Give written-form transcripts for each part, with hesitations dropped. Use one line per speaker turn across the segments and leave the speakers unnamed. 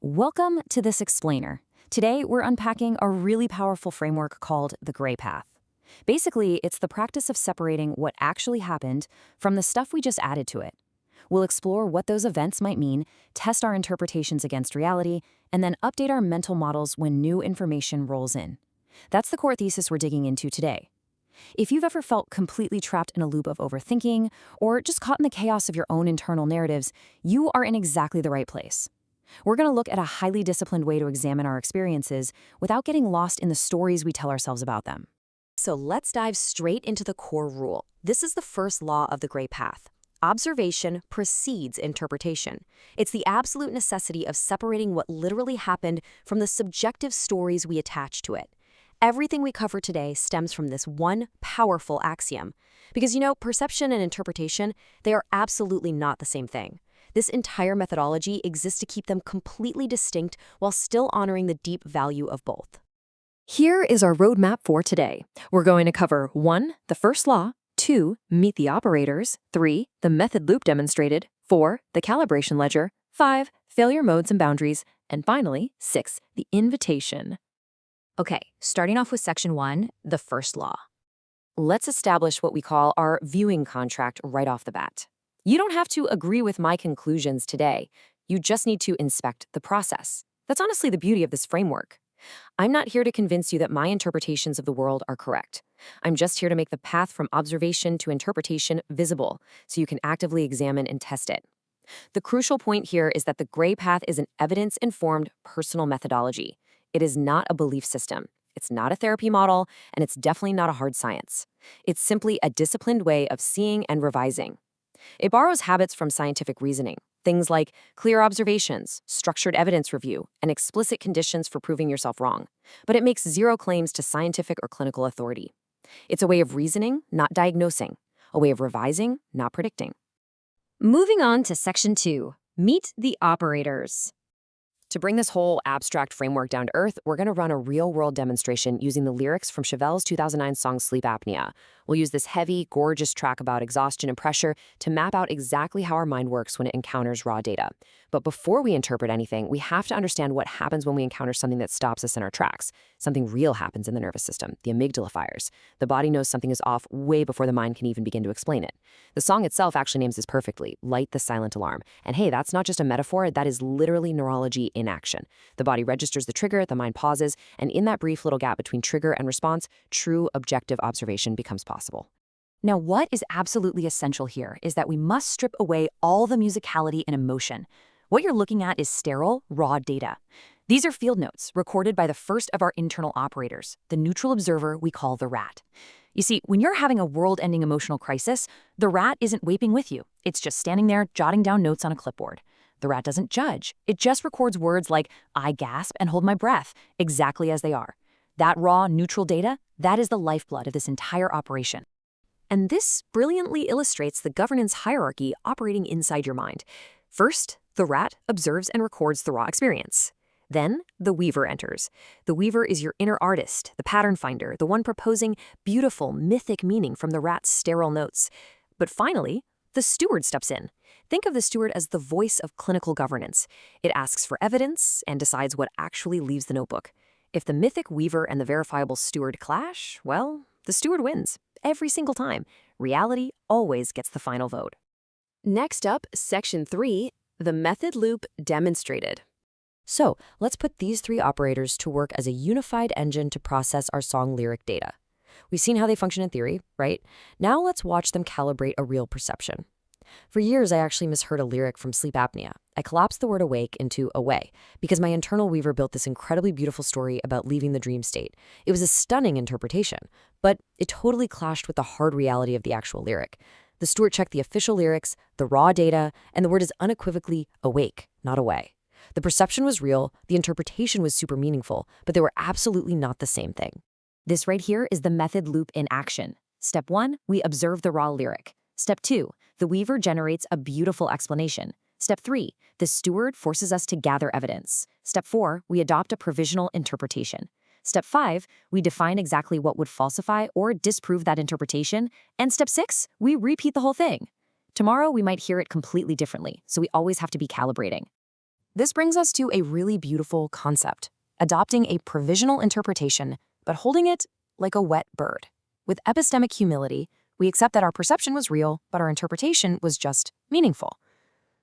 Welcome to this explainer. Today, we're unpacking a really powerful framework called the gray path. Basically, it's the practice of separating what actually happened from the stuff we just added to it. We'll explore what those events might mean, test our interpretations against reality, and then update our mental models when new information rolls in. That's the core thesis we're digging into today. If you've ever felt completely trapped in a loop of overthinking, or just caught in the chaos of your own internal narratives, you are in exactly the right place. We're going to look at a highly disciplined way to examine our experiences without getting lost in the stories we tell ourselves about them. So let's dive straight into the core rule. This is the first law of the gray path. Observation precedes interpretation. It's the absolute necessity of separating what literally happened from the subjective stories we attach to it. Everything we cover today stems from this one powerful axiom. Because, perception and interpretation, they are absolutely not the same thing. This entire methodology exists to keep them completely distinct while still honoring the deep value of both. Here is our roadmap for today. We're going to cover 1. The first law, 2. Meet the operators, 3. The method loop demonstrated, 4. The calibration ledger, 5. Failure modes and boundaries, and finally, 6. The invitation. Okay, starting off with section 1, the first law. Let's establish what we call our viewing contract right off the bat. You don't have to agree with my conclusions today. You just need to inspect the process. That's honestly the beauty of this framework. I'm not here to convince you that my interpretations of the world are correct. I'm just here to make the path from observation to interpretation visible, so you can actively examine and test it. The crucial point here is that the gray path is an evidence-informed personal methodology. It is not a belief system. It's not a therapy model, and it's definitely not a hard science. It's simply a disciplined way of seeing and revising. It borrows habits from scientific reasoning, things like clear observations, structured evidence review, and explicit conditions for proving yourself wrong. But it makes zero claims to scientific or clinical authority. It's a way of reasoning, not diagnosing, a way of revising, not predicting.
Moving on to section 2, meet the operators.
To bring this whole abstract framework down to earth, we're going to run a real-world demonstration using the lyrics from Chevell's 2009 song Sleep Apnea. We'll use this heavy, gorgeous track about exhaustion and pressure to map out exactly how our mind works when it encounters raw data. But before we interpret anything, we have to understand what happens when we encounter something that stops us in our tracks. Something real happens in the nervous system. The amygdala fires. The body knows something is off way before the mind can even begin to explain it. The song itself actually names this perfectly, Light the Silent Alarm. And hey, that's not just a metaphor, that is literally neurology in action. The body registers the trigger, the mind pauses, and in that brief little gap between trigger and response, true objective observation becomes possible.
Now, what is absolutely essential here is that we must strip away all the musicality and emotion. What you're looking at is sterile, raw data. These are field notes recorded by the first of our internal operators, the neutral observer we call the rat. You see, when you're having a world-ending emotional crisis, the rat isn't weeping with you. It's just standing there jotting down notes on a clipboard. The rat doesn't judge. It just records words like, I gasp and hold my breath, exactly as they are. That raw, neutral data, that is the lifeblood of this entire operation. And this brilliantly illustrates the governance hierarchy operating inside your mind. First, the rat observes and records the raw experience. Then, the weaver enters. The weaver is your inner artist, the pattern finder, the one proposing beautiful, mythic meaning from the rat's sterile notes. But finally, the steward steps in. Think of the steward as the voice of clinical governance. It asks for evidence and decides what actually leaves the notebook. If the mythic weaver and the verifiable steward clash, well, the steward wins. Every single time. Reality always gets the final vote.
Next up, section 3, the method loop demonstrated. So, let's put these 3 operators to work as a unified engine to process our song lyric data. We've seen how they function in theory, right? Now let's watch them calibrate a real perception. For years, I actually misheard a lyric from Sleep Apnea. I collapsed the word awake into away because my internal weaver built this incredibly beautiful story about leaving the dream state. It was a stunning interpretation, but it totally clashed with the hard reality of the actual lyric. The steward checked the official lyrics, the raw data, and the word is unequivocally awake, not away. The perception was real, the interpretation was super meaningful, but they were absolutely not the same thing.
This right here is the method loop in action. Step 1, we observe the raw lyric. Step 2, the weaver generates a beautiful explanation. Step 3, the steward forces us to gather evidence. Step 4, we adopt a provisional interpretation. Step 5, we define exactly what would falsify or disprove that interpretation. And step 6, we repeat the whole thing. Tomorrow, we might hear it completely differently, so we always have to be calibrating. This brings us to a really beautiful concept, adopting a provisional interpretation, but holding it like a wet bird. With epistemic humility, we accept that our perception was real, but our interpretation was just meaningful.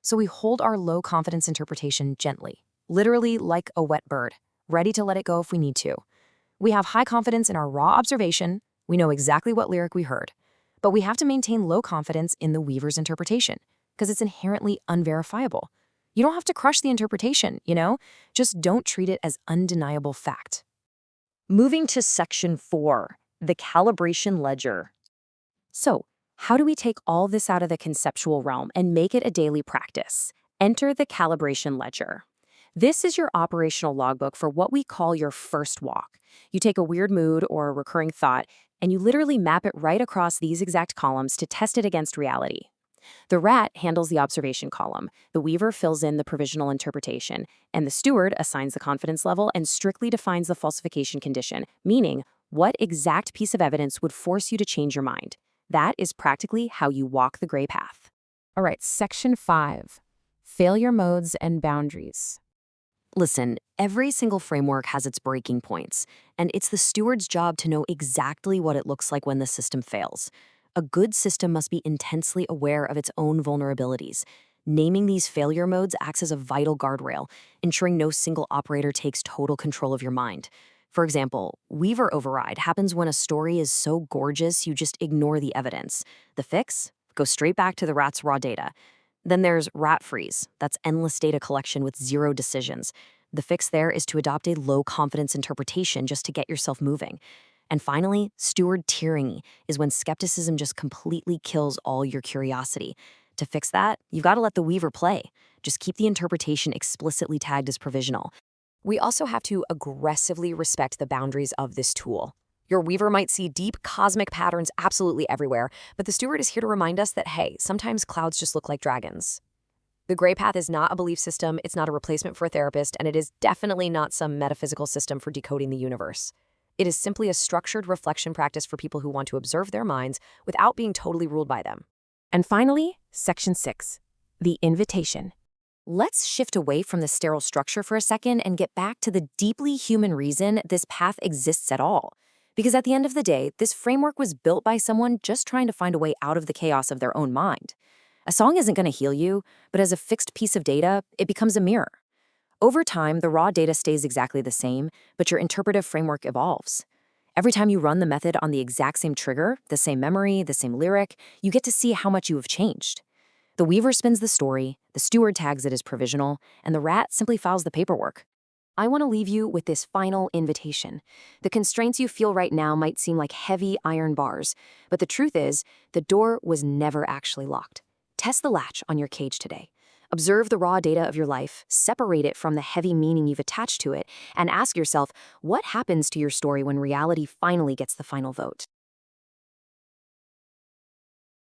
So we hold our low-confidence interpretation gently, literally like a wet bird, ready to let it go if we need to. We have high confidence in our raw observation, we know exactly what lyric we heard, but we have to maintain low confidence in the weaver's interpretation, because it's inherently unverifiable. You don't have to crush the interpretation, just don't treat it as undeniable fact.
Moving to section 4, the calibration ledger.
So, how do we take all this out of the conceptual realm and make it a daily practice? Enter the calibration ledger. This is your operational logbook for what we call your first walk. You take a weird mood or a recurring thought, and you literally map it right across these exact columns to test it against reality. The rat handles the observation column, the weaver fills in the provisional interpretation, and the steward assigns the confidence level and strictly defines the falsification condition, meaning what exact piece of evidence would force you to change your mind. That is practically how you walk the gray path.
All right, section 5, failure modes and boundaries.
Listen, every single framework has its breaking points, and it's the steward's job to know exactly what it looks like when the system fails. A good system must be intensely aware of its own vulnerabilities. Naming these failure modes acts as a vital guardrail, ensuring no single operator takes total control of your mind. For example, Weaver override happens when a story is so gorgeous you just ignore the evidence. The fix? Go straight back to the rat's raw data. Then there's rat freeze. That's endless data collection with zero decisions. The fix there is to adopt a low-confidence interpretation just to get yourself moving. And finally, steward tyranny is when skepticism just completely kills all your curiosity. To fix that, you've got to let the weaver play. Just keep the interpretation explicitly tagged as provisional. We also have to aggressively respect the boundaries of this tool. Your weaver might see deep cosmic patterns absolutely everywhere, but the steward is here to remind us that, hey, sometimes clouds just look like dragons. The gray path is not a belief system, it's not a replacement for a therapist, and it is definitely not some metaphysical system for decoding the universe. It is simply a structured reflection practice for people who want to observe their minds without being totally ruled by them.
And finally, section 6, the invitation.
Let's shift away from the sterile structure for a second and get back to the deeply human reason this path exists at all. Because at the end of the day, this framework was built by someone just trying to find a way out of the chaos of their own mind. A song isn't going to heal you, but as a fixed piece of data, it becomes a mirror. Over time, the raw data stays exactly the same, but your interpretive framework evolves. Every time you run the method on the exact same trigger, the same memory, the same lyric, you get to see how much you have changed. The weaver spins the story, the steward tags it as provisional, and the rat simply files the paperwork. I want to leave you with this final invitation. The constraints you feel right now might seem like heavy iron bars, but the truth is, the door was never actually locked. Test the latch on your cage today. Observe the raw data of your life, separate it from the heavy meaning you've attached to it, and ask yourself, what happens to your story when reality finally gets the final vote?